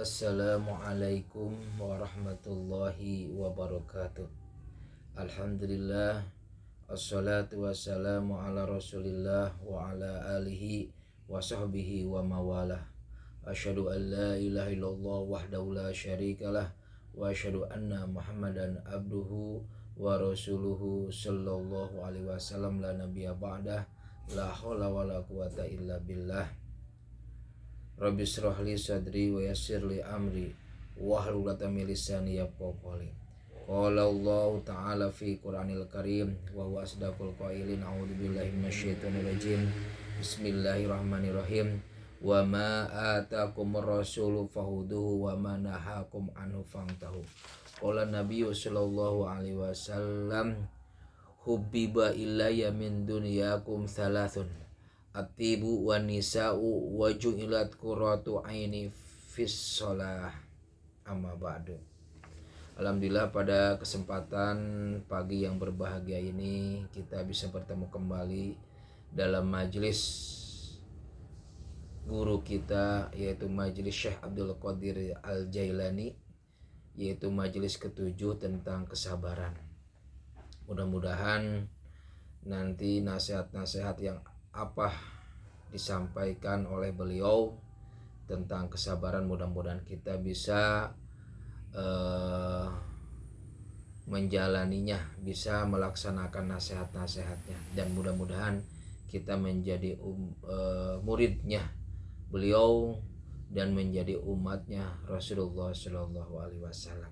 Assalamualaikum warahmatullahi wabarakatuh. Alhamdulillah, assalatu wassalamu ala rasulillah wa ala alihi wa sahbihi wa mawalah. Asyhadu an la ilaha illallah wahdahu la syarikalah wa asyhadu anna muhammadan abduhu wa rasuluhu sallallahu alaihi wasallam la nabiyya ba'dah. La haula wa la quwata illa billah. Rabbi shrah li sadri wa yassir li amri wahlul 'uqdatam min lisani yafqahu qawli. Qala Allah ta'ala fi Qur'anil Karim wa huwa asdaqul qailin. A'udzu billahi minasyaitonir rajim. Bismillahirrahmanirrahim. Wa ma atakumur rasulu fahuduhu wa ma nahakum anhu fantahu. Qala Nabiyyu sallallahu alaihi wasallam, hubbiba ilayya min dunyakum thalathun, atibu wa nisa'u wa ju'ilat qurratu aini fis shalah. Amma ba'du. Alhamdulillah, pada kesempatan pagi yang berbahagia ini kita bisa bertemu kembali dalam majelis guru kita, yaitu majelis Syekh Abdul Qadir Al-Jailani, yaitu majelis ke-7 tentang kesabaran. Mudah-mudahan nanti nasihat-nasihat yang apa disampaikan oleh beliau tentang kesabaran, mudah-mudahan kita bisa menjalaninya, bisa melaksanakan nasihat-nasihatnya, dan mudah-mudahan kita menjadi muridnya beliau dan menjadi umatnya Rasulullah Shallallahu Alaihi Wasallam.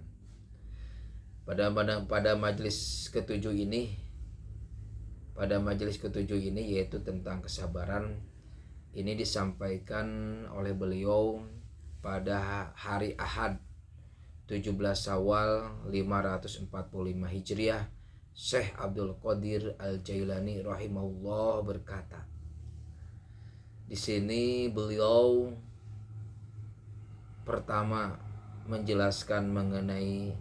Pada majelis ke-7 ini, yaitu tentang kesabaran, ini disampaikan oleh beliau pada hari Ahad 17 Syawal 545 Hijriah. Syekh Abdul Qadir Al-Jailani rahimahullah berkata, di sini beliau pertama menjelaskan mengenai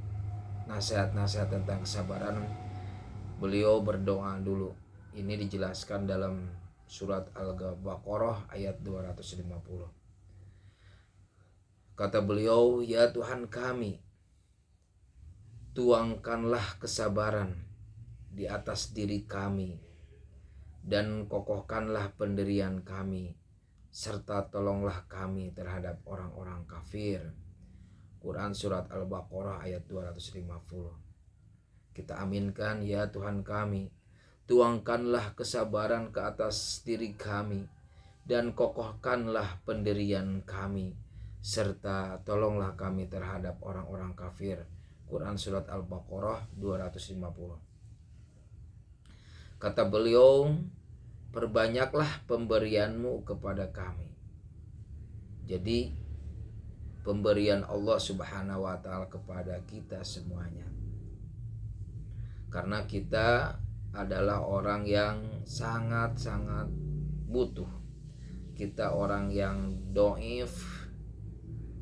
nasihat-nasihat tentang kesabaran. Beliau berdoa dulu. Ini dijelaskan dalam surat Al-Baqarah ayat 250. Kata beliau, ya Tuhan kami, tuangkanlah kesabaran di atas diri kami dan kokohkanlah pendirian kami, serta tolonglah kami terhadap orang-orang kafir. Quran surat Al-Baqarah ayat 250. Kita aminkan, ya Tuhan kami, tuangkanlah kesabaran ke atas diri kami dan kokohkanlah pendirian kami, serta tolonglah kami terhadap orang-orang kafir. Quran surat Al-Baqarah 250. Kata beliau, perbanyaklah pemberianmu kepada kami. Jadi pemberian Allah Subhanahu wa ta'ala kepada kita semuanya, karena kita adalah orang yang sangat-sangat butuh. Kita orang yang dhaif,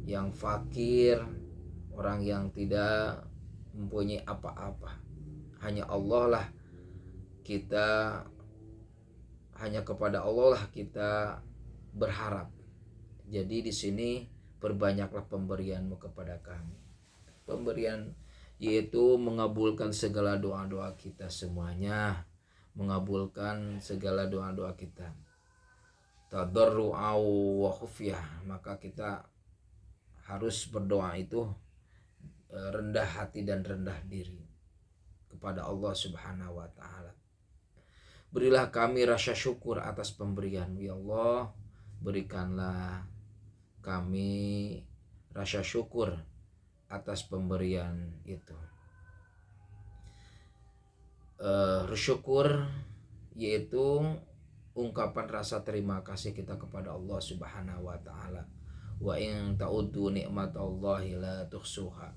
yang fakir, orang yang tidak mempunyai apa-apa. Hanya kepada Allah lah kita berharap. Jadi di sini perbanyaklah pemberianmu kepada kami. Pemberian yaitu mengabulkan segala doa-doa kita semuanya, mengabulkan segala doa-doa kita. Tadarru'au wa khufyah, maka kita harus berdoa itu rendah hati dan rendah diri kepada Allah Subhanahu wa ta'ala. Berilah kami rasa syukur atas pemberian, ya Allah, berikanlah kami rasa syukur atas pemberian itu. Syukur yaitu ungkapan rasa terima kasih kita kepada Allah Subhanahu wa ta'ala. Wa in ta'uddu ni'matallahi la tuhsuha.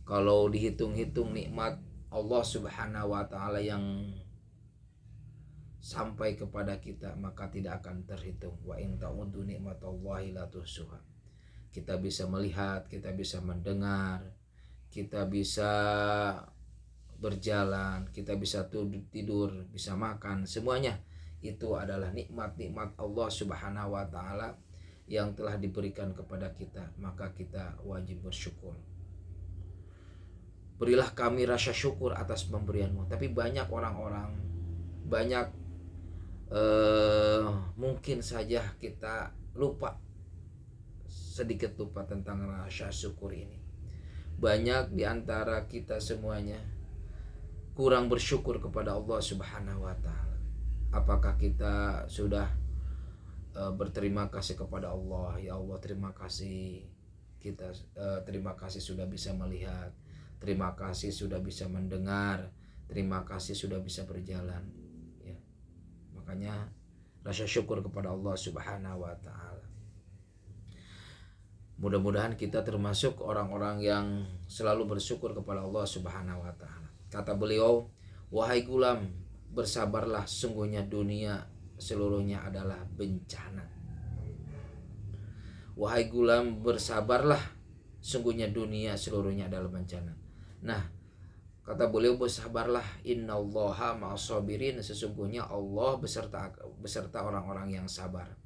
Kalau dihitung-hitung nikmat Allah Subhanahu wa ta'ala yang sampai kepada kita, maka tidak akan terhitung. Wa in ta'uddu ni'matallahi la tuhsuha. Kita bisa melihat, kita bisa mendengar, kita bisa berjalan, kita bisa tidur, bisa makan, semuanya itu adalah nikmat-nikmat Allah Subhanahu wa ta'ala yang telah diberikan kepada kita, maka kita wajib bersyukur. Berilah kami rasa syukur atas pemberian-Mu. Tapi banyak orang-orang, banyak mungkin saja kita sedikit lupa tentang rasa syukur ini. Banyak di antara kita semuanya kurang bersyukur kepada Allah Subhanahu wa Ta'ala. Apakah kita sudah berterima kasih kepada Allah? Ya Allah, terima kasih terima kasih sudah bisa melihat, terima kasih sudah bisa mendengar, terima kasih sudah bisa berjalan. Ya. Makanya rasa syukur kepada Allah Subhanahu wa Ta'ala. Mudah-mudahan kita termasuk orang-orang yang selalu bersyukur kepada Allah Subhanahu wa Ta'ala. Kata beliau, wahai gulam, bersabarlah, sungguhnya dunia seluruhnya adalah bencana. Wahai gulam, bersabarlah, sungguhnya dunia seluruhnya adalah bencana. Nah, kata beliau, bersabarlah, innallaha ma'as-sabirin, sesungguhnya Allah beserta orang-orang yang sabar.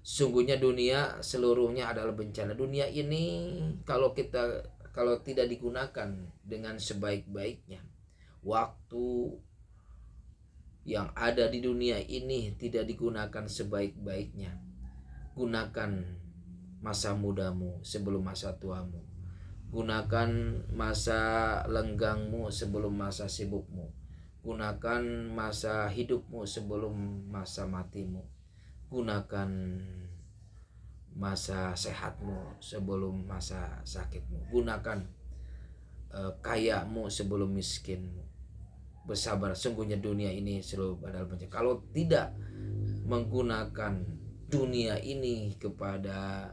Sungguhnya dunia seluruhnya adalah bencana. Dunia ini kalau tidak digunakan dengan sebaik-baiknya, waktu yang ada di dunia ini tidak digunakan sebaik-baiknya. Gunakan masa mudamu sebelum masa tuamu. Gunakan masa lenggangmu sebelum masa sibukmu. Gunakan masa hidupmu sebelum masa matimu. Gunakan masa sehatmu sebelum masa sakitmu. Gunakan kayamu sebelum miskinmu. Bersabar, sungguhnya dunia ini selalu adalah bencana. Kalau tidak menggunakan dunia ini kepada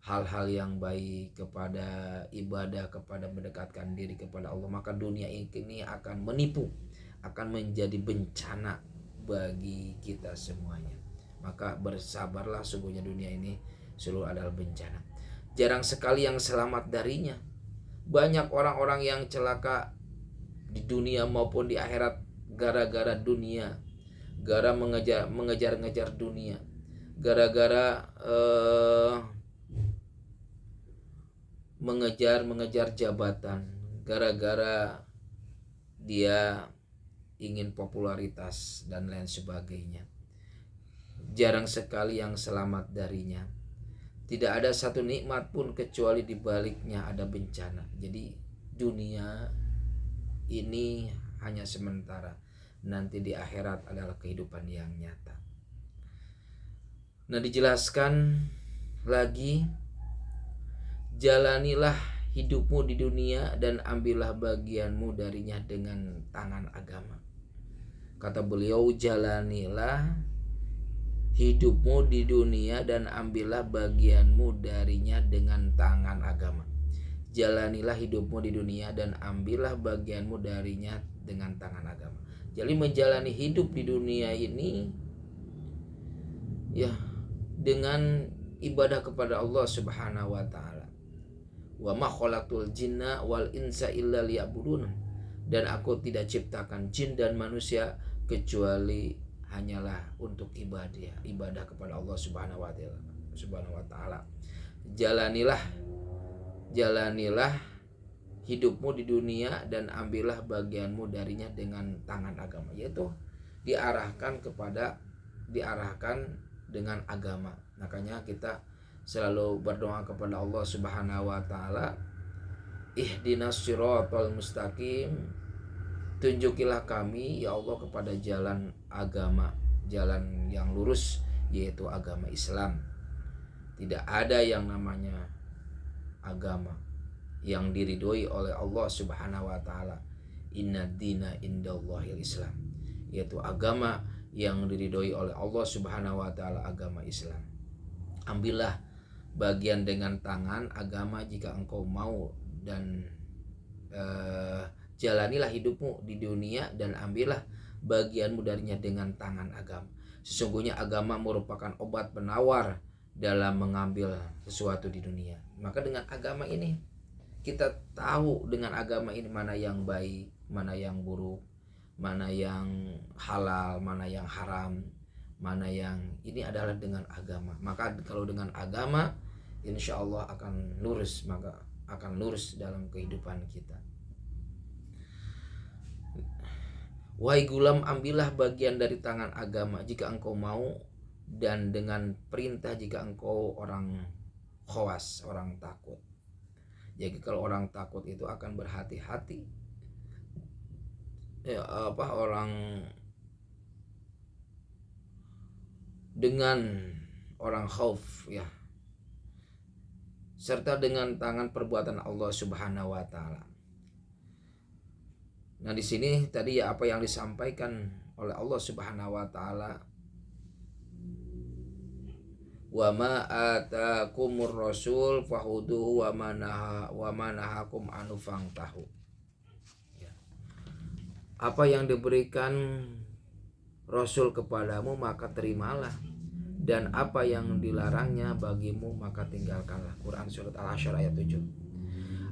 hal-hal yang baik, kepada ibadah, kepada mendekatkan diri kepada Allah, maka dunia ini akan menipu, akan menjadi bencana bagi kita semuanya. Maka bersabarlah, sungguhnya dunia ini selalu adalah bencana. Jarang sekali yang selamat darinya. Banyak orang-orang yang celaka di dunia maupun di akhirat gara-gara dunia, gara mengejar-ngejar dunia, gara-gara mengejar jabatan, gara-gara dia ingin popularitas dan lain sebagainya. Jarang sekali yang selamat darinya. Tidak ada satu nikmat pun kecuali di baliknya ada bencana. Jadi dunia ini hanya sementara. Nanti di akhirat adalah kehidupan yang nyata. Nah, dijelaskan lagi, jalanilah hidupmu di dunia dan ambillah bagianmu darinya dengan tangan agama. Kata beliau, jalanilah hidupmu di dunia dan ambillah bagianmu darinya dengan tangan agama. Jalanilah hidupmu di dunia dan ambillah bagianmu darinya dengan tangan agama. Jadi menjalani hidup di dunia ini ya dengan ibadah kepada Allah Subhanahu wa Ta'ala. Wa ma khalaqtul jinna wal insa illa liya'budun. Dan aku tidak ciptakan jin dan manusia kecuali hanyalah untuk ibadah kepada Allah Subhanahu wa Ta'ala. Jalanilah hidupmu di dunia dan ambillah bagianmu darinya dengan tangan agama, yaitu diarahkan dengan agama. Makanya kita selalu berdoa kepada Allah Subhanahu wa Ta'ala, ihdinas siratal mustaqim, tunjukilah kami ya Allah kepada jalan agama, jalan yang lurus, yaitu agama Islam. Tidak ada yang namanya agama yang diridhoi oleh Allah Subhanahu wa Ta'ala. Inna dina indallahil Islam, yaitu agama yang diridhoi oleh Allah Subhanahu wa Ta'ala, agama Islam. Ambillah bagian dengan tangan agama jika engkau mau, dan jalanilah hidupmu di dunia dan ambillah bagianmu darinya dengan tangan agama. Sesungguhnya agama merupakan obat penawar dalam mengambil sesuatu di dunia. Maka dengan agama ini kita tahu, dengan agama ini mana yang baik, mana yang buruk, mana yang halal, mana yang haram, mana yang ini adalah dengan agama. Maka kalau dengan agama, insya Allah akan lurus, maka akan lurus dalam kehidupan kita. Wahai gulam, ambillah bagian dari tangan agama jika engkau mau, dan dengan perintah jika engkau orang khawas, orang takut. Jadi kalau orang takut itu akan berhati-hati. Orang dengan orang khauf ya. Serta dengan tangan perbuatan Allah Subhanahu wa taala. Nah, di sini tadi ya apa yang disampaikan oleh Allah Subhanahu wa taala, wa ma atakumur rasul fahuduhu wa ma nahakum anu fangtahu. Ya. Apa yang diberikan Rasul kepadamu maka terimalah, dan apa yang dilarangnya bagimu maka tinggalkanlah. Quran surat Al-Hasyr ayat 7.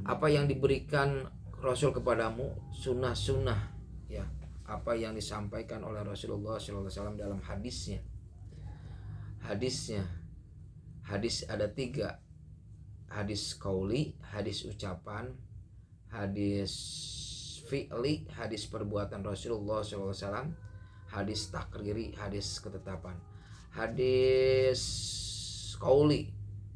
Apa yang diberikan Rasul kepadamu, sunnah-sunnah ya, apa yang disampaikan oleh Rasulullah SAW dalam hadisnya. Hadis ada 3. Hadis qauli, hadis ucapan, hadis fi'li, hadis perbuatan Rasulullah SAW, hadis takriri, hadis ketetapan. Hadis qauli,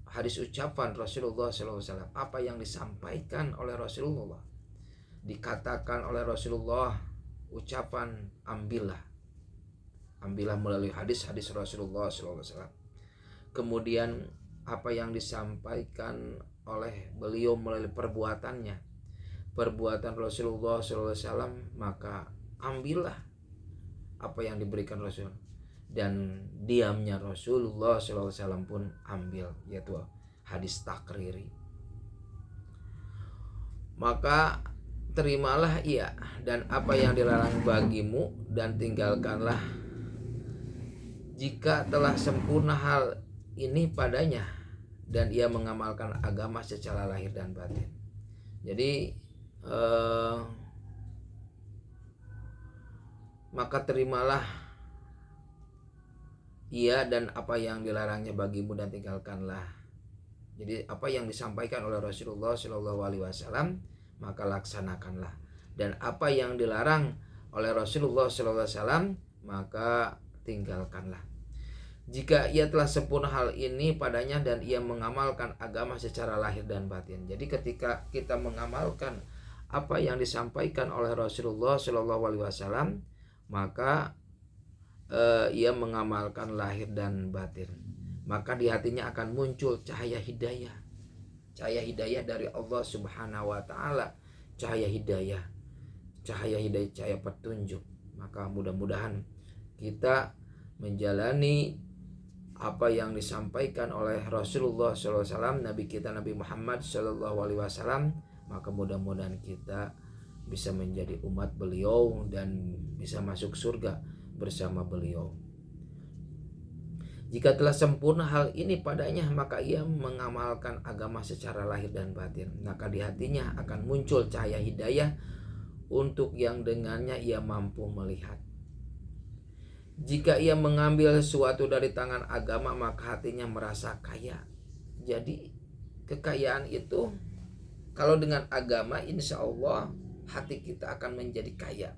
hadis ucapan Rasulullah SAW, apa yang disampaikan oleh Rasulullah, dikatakan oleh Rasulullah, ucapan ambillah melalui hadis-hadis Rasulullah SAW. Kemudian apa yang disampaikan oleh beliau melalui perbuatannya, perbuatan Rasulullah SAW, maka ambillah apa yang diberikan Rasul, dan diamnya Rasulullah SAW pun ambil, yaitu hadis takriri. Maka terimalah ia dan apa yang dilarang bagimu, dan tinggalkanlah jika telah sempurna hal ini padanya, dan ia mengamalkan agama secara lahir dan batin. Jadi maka terimalah ia dan apa yang dilarangnya bagimu, dan tinggalkanlah. Jadi apa yang disampaikan oleh Rasulullah SAW maka laksanakanlah, dan apa yang dilarang oleh Rasulullah SAW maka tinggalkanlah. Jika ia telah sempurna hal ini padanya, dan ia mengamalkan agama secara lahir dan batin. Jadi ketika kita mengamalkan apa yang disampaikan oleh Rasulullah SAW, maka ia mengamalkan lahir dan batin. Maka di hatinya akan muncul cahaya hidayah. Cahaya hidayah dari Allah Subhanahu wa taala, cahaya hidayah, cahaya petunjuk. Maka mudah-mudahan kita menjalani apa yang disampaikan oleh Rasulullah SAW, Nabi kita Nabi Muhammad SAW. Maka mudah-mudahan kita bisa menjadi umat beliau dan bisa masuk surga bersama beliau. Jika telah sempurna hal ini padanya, maka ia mengamalkan agama secara lahir dan batin. Maka di hatinya akan muncul cahaya hidayah untuk yang dengannya ia mampu melihat. Jika ia mengambil sesuatu dari tangan agama, maka hatinya merasa kaya. Jadi kekayaan itu kalau dengan agama, insya Allah hati kita akan menjadi kaya.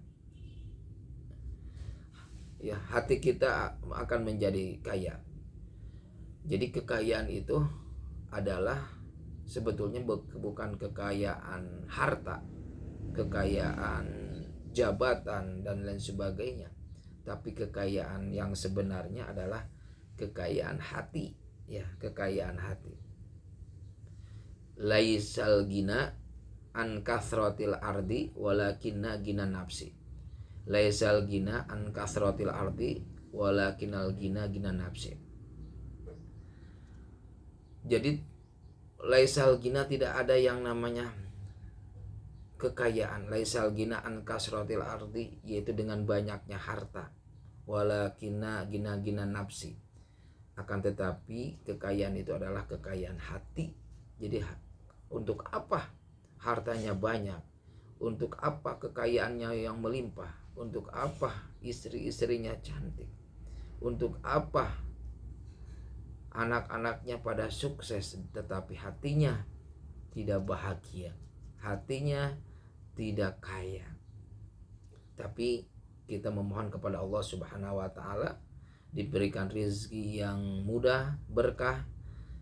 Ya, hati kita akan menjadi kaya. Jadi kekayaan itu adalah sebetulnya bukan kekayaan harta, kekayaan jabatan dan lain sebagainya, tapi kekayaan yang sebenarnya adalah kekayaan hati, ya, kekayaan hati. Laisal gina an kathratil ardi walakinna gina nafsi. Laisal gina an kathratil ardi walakinal gina nafsi. Jadi laisal gina, tidak ada yang namanya kekayaan. Laisal gina an kathratil ardi, yaitu dengan banyaknya harta. Walakinna gina nafsi. Akan tetapi kekayaan itu adalah kekayaan hati. Jadi untuk apa hartanya banyak? Untuk apa kekayaannya yang melimpah? Untuk apa istri-istrinya cantik? Untuk apa anak-anaknya pada sukses tetapi hatinya tidak bahagia, hatinya tidak kaya. Tapi kita memohon kepada Allah Subhanahu wa taala diberikan rezeki yang mudah, berkah,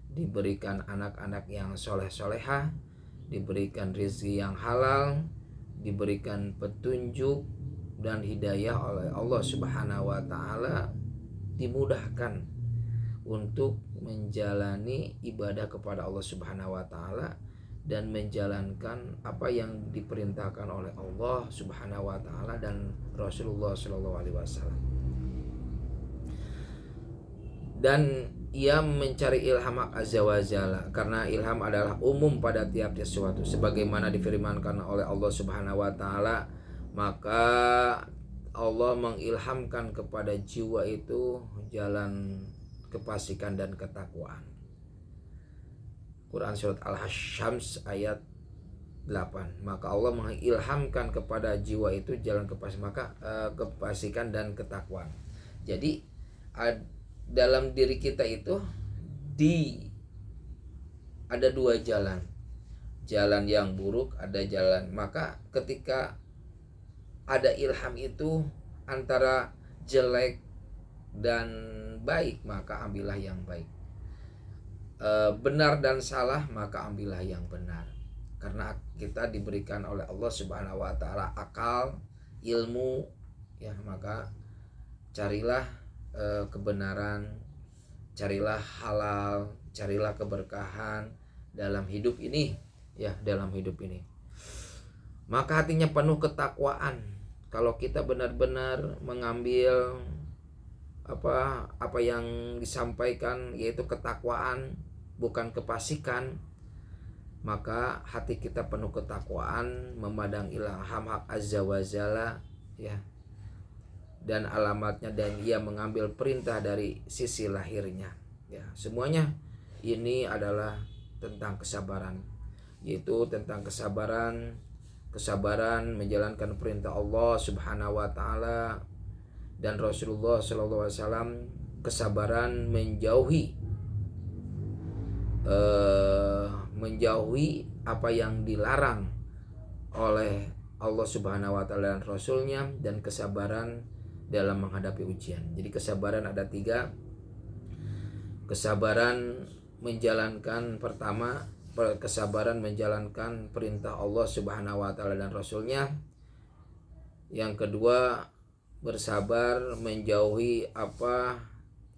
diberikan anak-anak yang soleh-soleha, diberikan rezeki yang halal, diberikan petunjuk dan hidayah oleh Allah Subhanahu wa taala, dimudahkan untuk menjalani ibadah kepada Allah Subhanahu wa taala dan menjalankan apa yang diperintahkan oleh Allah Subhanahu wa taala dan Rasulullah Shallallahu alaihi wasallam. Dan ia mencari ilham azza wa jalla, karena ilham adalah umum pada tiap-tiap sesuatu sebagaimana difirmankan oleh Allah Subhanahu wa taala, maka Allah mengilhamkan kepada jiwa itu jalan kefasikan dan ketakwaan. Quran surat Al-Syams ayat 8. Maka Allah mengilhamkan kepada jiwa itu jalan kefasikan dan ketakwaan. Jadi dalam diri kita itu ada dua jalan. Jalan yang buruk, ada jalan. Maka ketika ada ilham itu antara jelek dan baik, maka ambillah yang baik. Benar dan salah, maka ambillah yang benar. Karena kita diberikan oleh Allah Subhanahu wa taala akal, ilmu, ya, maka carilah kebenaran, carilah halal, carilah keberkahan dalam hidup ini, ya, dalam hidup ini. Maka hatinya penuh ketakwaan. Kalau kita benar-benar mengambil apa yang disampaikan, yaitu ketakwaan, bukan kefasikan, maka hati kita penuh ketakwaan, memandang ilham hak azza wa jalla, ya, dan alamatnya, dan ia mengambil perintah dari sisi lahirnya, ya. Semuanya ini adalah tentang kesabaran, yaitu tentang kesabaran menjalankan perintah Allah Subhanahu wa taala dan Rasulullah Shallallahu alaihi wasallam, kesabaran menjauhi apa yang dilarang oleh Allah Subhanahu wa taala dan Rasulnya, dan kesabaran dalam menghadapi ujian. Jadi kesabaran ada 3. Kesabaran menjalankan, pertama, kesabaran menjalankan perintah Allah Subhanahu wa taala dan Rasulnya. Yang kedua, bersabar menjauhi apa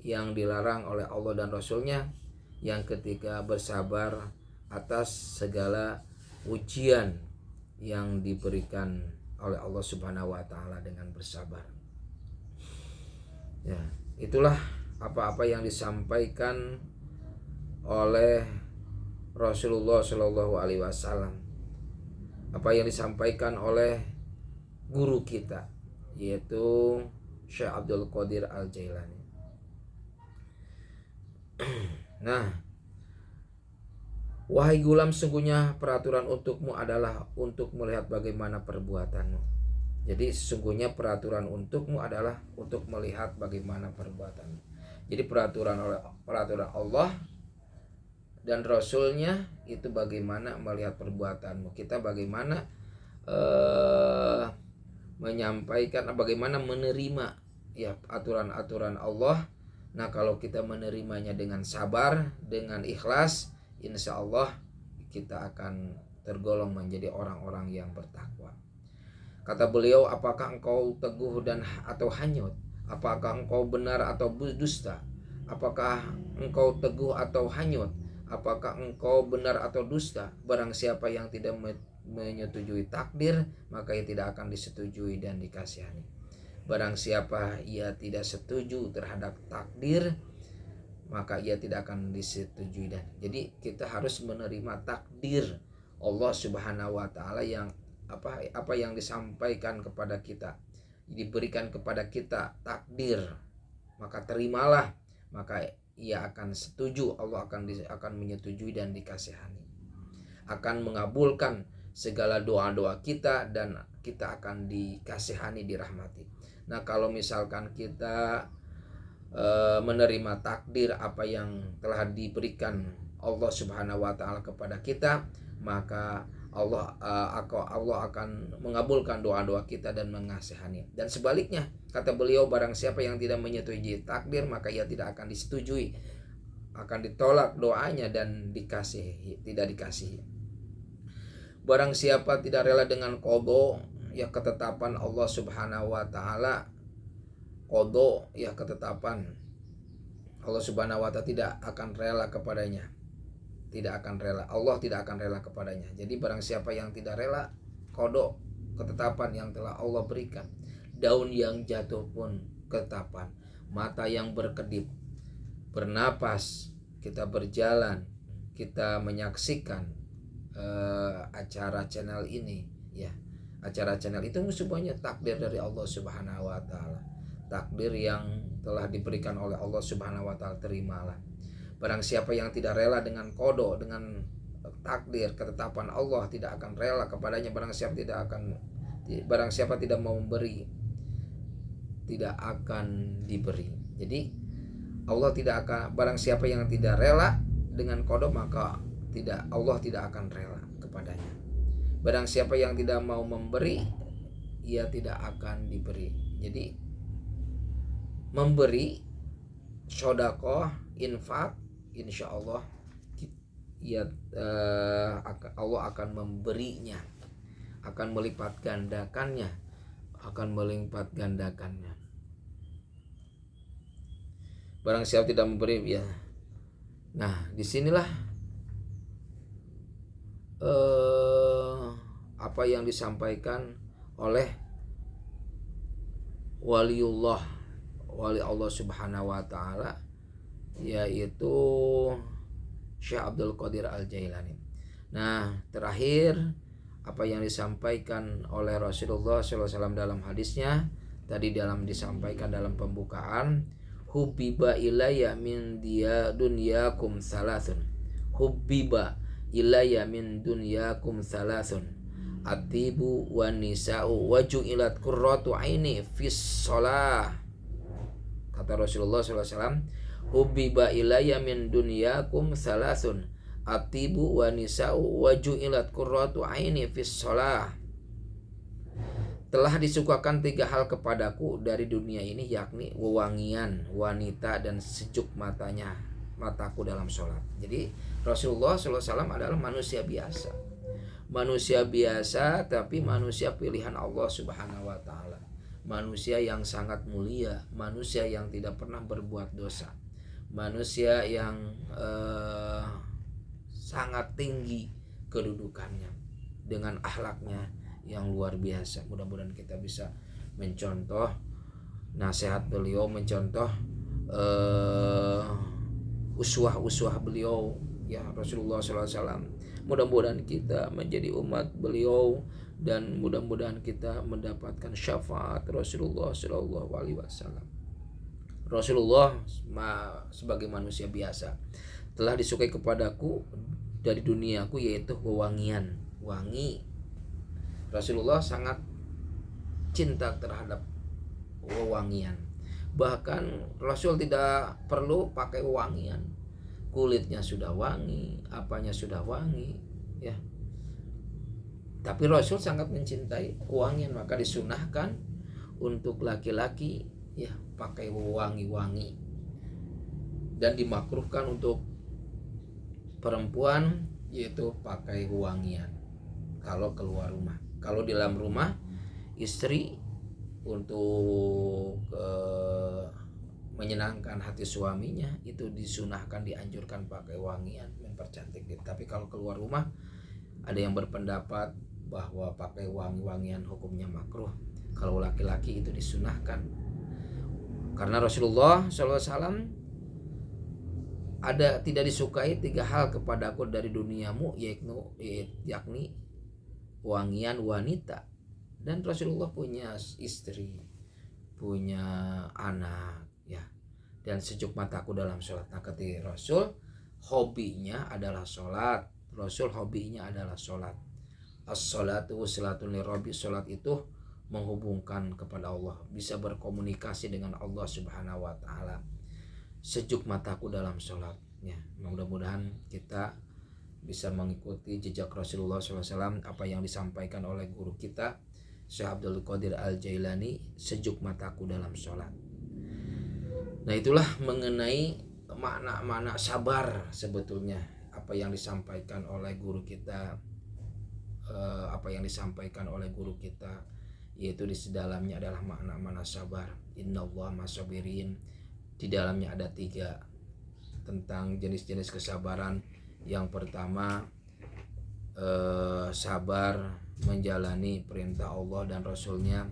yang dilarang oleh Allah dan Rasulnya. Yang ketiga, bersabar atas segala ujian yang diberikan oleh Allah Subhanahu wa taala dengan bersabar. Ya, itulah apa-apa yang disampaikan oleh Rasulullah Shallallahu alaihi wasallam, apa yang disampaikan oleh guru kita, yaitu Syekh Abdul Qadir Al-Jailani. Nah, wahai gulam, sungguhnya peraturan untukmu adalah untuk melihat bagaimana perbuatanmu. Jadi sesungguhnya peraturan untukmu adalah untuk melihat bagaimana perbuatanmu. Jadi peraturan Allah dan Rasulnya itu bagaimana melihat perbuatanmu. Kita bagaimana menyampaikan, bagaimana menerima, ya, aturan-aturan Allah. Nah, kalau kita menerimanya dengan sabar, dengan ikhlas, insya Allah kita akan tergolong menjadi orang-orang yang bertakwa. Kata beliau, apakah engkau teguh atau hanyut? Apakah engkau benar atau dusta? Apakah engkau teguh atau hanyut? Apakah engkau benar atau dusta? Barang siapa yang tidak menyetujui takdir, maka ia tidak akan disetujui dan dikasihani. Barang siapa ia tidak setuju terhadap takdir, maka ia tidak akan disetujui. Dan jadi kita harus menerima takdir Allah Subhanahu wa taala, yang apa yang disampaikan kepada kita, diberikan kepada kita takdir, maka terimalah, maka ia akan setuju, Allah akan menyetujui dan dikasihani, akan mengabulkan segala doa-doa kita, dan kita akan dikasihani, dirahmati. Nah, kalau misalkan kita menerima takdir apa yang telah diberikan Allah Subhanahu wa taala kepada kita, maka Allah akan mengabulkan doa-doa kita dan mengasihani. Dan sebaliknya, kata beliau, barang siapa yang tidak menyetujui takdir, maka ia tidak akan disetujui, akan ditolak doanya dan tidak dikasihi. Barang siapa tidak rela dengan qada, ya ketetapan Allah Subhanahu wa taala, qada ya ketetapan Allah Subhanahu wa taala, tidak akan rela kepadanya. Tidak akan rela, Allah tidak akan rela kepadanya. Jadi barang siapa yang tidak rela qada, ketetapan yang telah Allah berikan, daun yang jatuh pun ketetapan, mata yang berkedip, bernapas, kita berjalan, kita menyaksikan acara channel ini, ya, acara channel itu semuanya takdir dari Allah Subhanahu wa taala, takdir yang telah diberikan oleh Allah Subhanahu wa taala, terimalah. Barang siapa yang tidak rela dengan qada, dengan takdir, ketetapan Allah, tidak akan rela kepadanya. Barang siapa tidak mau memberi, tidak akan diberi. Jadi Allah tidak akan, barang siapa yang tidak rela dengan qada, maka Allah tidak akan rela kepadanya. Barang siapa yang tidak mau memberi, ia tidak akan diberi. Jadi memberi, sedekah, infak, insya Allah ya, Allah akan memberinya, akan melipat gandakannya, Barang siapa tidak memberi, ya. Nah, disinilah apa yang disampaikan oleh wali Allah Subhanahu wa taala, yaitu Syekh Abdul Qadir Al-Jailani. Nah, terakhir apa yang disampaikan oleh Rasulullah SAW dalam hadisnya tadi, disampaikan dalam pembukaan, hubbiba ilayya min dunyakum salasun, hubbiba ilayya min dunyakum salasun, atibu wan nisa'u wa ju'ilat qurratu aini fis shalah. Kata Rasulullah SAW, hubbiba ilayya min dunyakum salasun, atibu wa nisa'u wa ju'ilat qurratu aini fis shalah. Telah disukakan 3 hal kepadaku dari dunia ini, yakni wewangian wanita dan sejuk mataku dalam sholat. Jadi Rasulullah SAW adalah manusia biasa, tapi manusia pilihan Allah Subhanahu wa taala, manusia yang sangat mulia, manusia yang tidak pernah berbuat dosa, manusia yang sangat tinggi kedudukannya dengan akhlaknya yang luar biasa. Mudah-mudahan kita bisa mencontoh nasihat beliau, mencontoh uswah beliau, ya, Rasulullah SAW. Mudah-mudahan kita menjadi umat beliau dan mudah-mudahan kita mendapatkan syafaat Rasulullah SAW. Rasulullah sebagai manusia biasa telah disukai kepadaku dari duniaku, yaitu wewangian, wangi. Rasulullah sangat cinta terhadap wewangian. Bahkan Rasul tidak perlu pakai wewangian, kulitnya sudah wangi, apanya sudah wangi, ya. Tapi Rasul sangat mencintai wewangian, maka disunahkan untuk laki-laki, ya, pakai wangi-wangi, dan dimakruhkan untuk perempuan yaitu pakai wewangian kalau keluar rumah. Kalau di dalam rumah, istri untuk menyenangkan hati suaminya itu disunahkan, dianjurkan pakai wangian, mempercantik diri. Tapi kalau keluar rumah, ada yang berpendapat bahwa pakai wangi-wangian hukumnya makruh. Kalau laki-laki itu disunahkan, karena Rasulullah SAW tidak disukai 3 hal kepadaku dari duniamu, yakni wangian wanita. Dan Rasulullah punya istri, punya anak, ya, dan sejuk mataku dalam sholat. Nah, ketika Rasul hobinya adalah sholat, as-sholatu wassalatun lirabbi, sholat itu menghubungkan kepada Allah, bisa berkomunikasi dengan Allah Subhanahu wa taala. sejuk mataku dalam sholat. Ya, mudah-mudahan kita bisa mengikuti jejak Rasulullah SAW, apa yang disampaikan oleh guru kita Syekh Abdul Qadir Al-Jailani, sejuk mataku dalam sholat. Nah, itulah mengenai makna-makna sabar sebetulnya, apa yang disampaikan oleh guru kita, yaitu di dalamnya adalah makna-makna sabar. Innallaha masabirin. Di dalamnya ada 3 tentang jenis-jenis kesabaran. Yang pertama, sabar menjalani perintah Allah dan Rasulnya.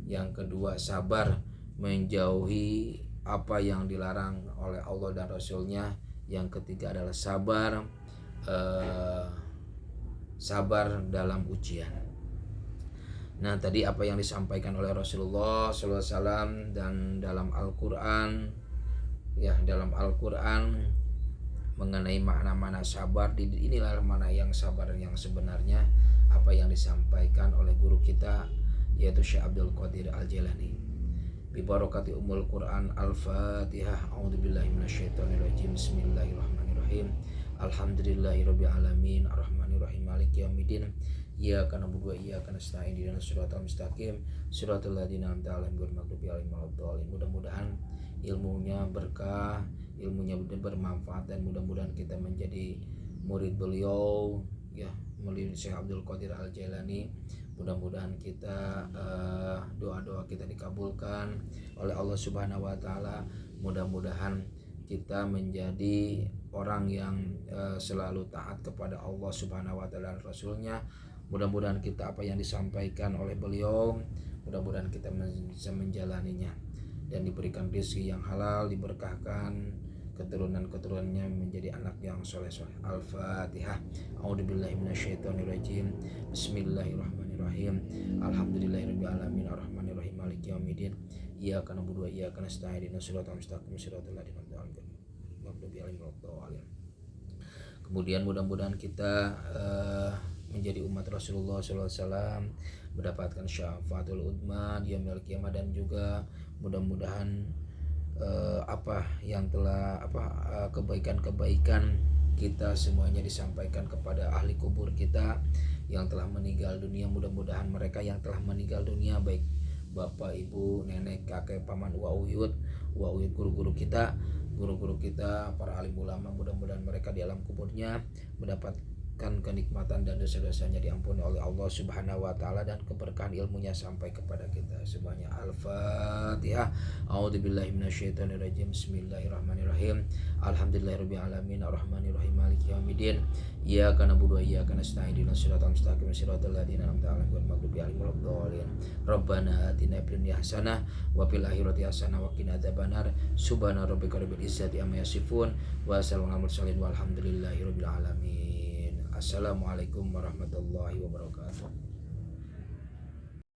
Yang kedua, sabar menjauhi apa yang dilarang oleh Allah dan Rasulnya. Yang ketiga adalah sabar dalam ujian. Nah, tadi apa yang disampaikan oleh Rasulullah SAW dan dalam Al-Quran, ya, dalam Al-Quran mengenai makna-makna sabar. Inilah mana yang sabar yang sebenarnya, apa yang disampaikan oleh guru kita yaitu Syekh Abdul Qadir Al-Jailani. Bi barakati umul Quran. Al-Fatihah. A'udzubillahi minasyaitonirrajim. Bismillahirrahmanirrahim. Alhamdulillahirabbil alamin, arrahmanirrahim, maliki yaumiddin. Iyyaka na'budu wa iyyaka nasta'in. Ihdinas siratal mustaqim, siratal ladzina an'amta 'alaihim ghairil maghdubi 'alaihim waladdallin. Mudah-mudahan ilmunya berkah, ilmunya bermanfaat, dan mudah-mudahan kita menjadi murid beliau, ya, murid Syekh Abdul Qadir Al-Jailani. Mudah-mudahan kita doa-doa kita dikabulkan oleh Allah Subhanahu wa taala. Mudah-mudahan kita menjadi orang yang selalu taat kepada Allah Subhanahu wa taala dan Rasulnya. Mudah-mudahan kita apa yang disampaikan oleh beliau, mudah-mudahan kita bisa menjalaninya dan diberikan rezeki yang halal, diberkahkan keturunan-keturunannya menjadi anak yang soleh-soleh. Al-Fatihah. A'udzubillahi minasyaitonirrajim. Bismillahirrahmanirrahim. Alhamdulillahirabbil alamin, arrahmanirrahim, maliki yaumiddin. Iyyaka na'budu wa iyyaka nasta'in. Ihdinas siratal mustaqim, siratal ladzina an'amta 'alaihim ghairil maghdubi. Kemudian mudah-mudahan kita menjadi umat Rasulullah SAW, mendapatkan syafaatul udma di yaumil qiyamah, dan juga mudah-mudahan kebaikan-kebaikan kita semuanya disampaikan kepada ahli kubur kita yang telah meninggal dunia. Mudah-mudahan mereka yang telah meninggal dunia, baik bapak, ibu, nenek, kakek, paman, uyut, guru-guru kita, para alim ulama, mudah-mudahan mereka di alam kuburnya mendapatkan kenikmatan dan dosa-dosanya diampuni oleh Allah Subhanahu wa taala, dan keberkahan ilmunya sampai kepada kita semuanya. Al-Fatihah. A'udzubillahi minasyaitonirrajim. Bismillahirrahmanirrahim. Alhamdulillahirabbil alamin, arrahmanirrahim, maliki yaumiddin. Iyyaka na'budu wa iyyaka nasta'in. Ihdinas siratal mustaqim, siratal ladzina an'amta 'alaihim ghairil maghdubi 'alaihim waladdallin. Rabbana atina fid dunya hasanah wa fil akhirati hasanah wa qina adzabannar. Subhana rabbika rabbil izzati amma yasifun wa salamun alal mursalin walhamdulillahirabbil alamin. Assalamualaikum warahmatullahi wabarakatuh.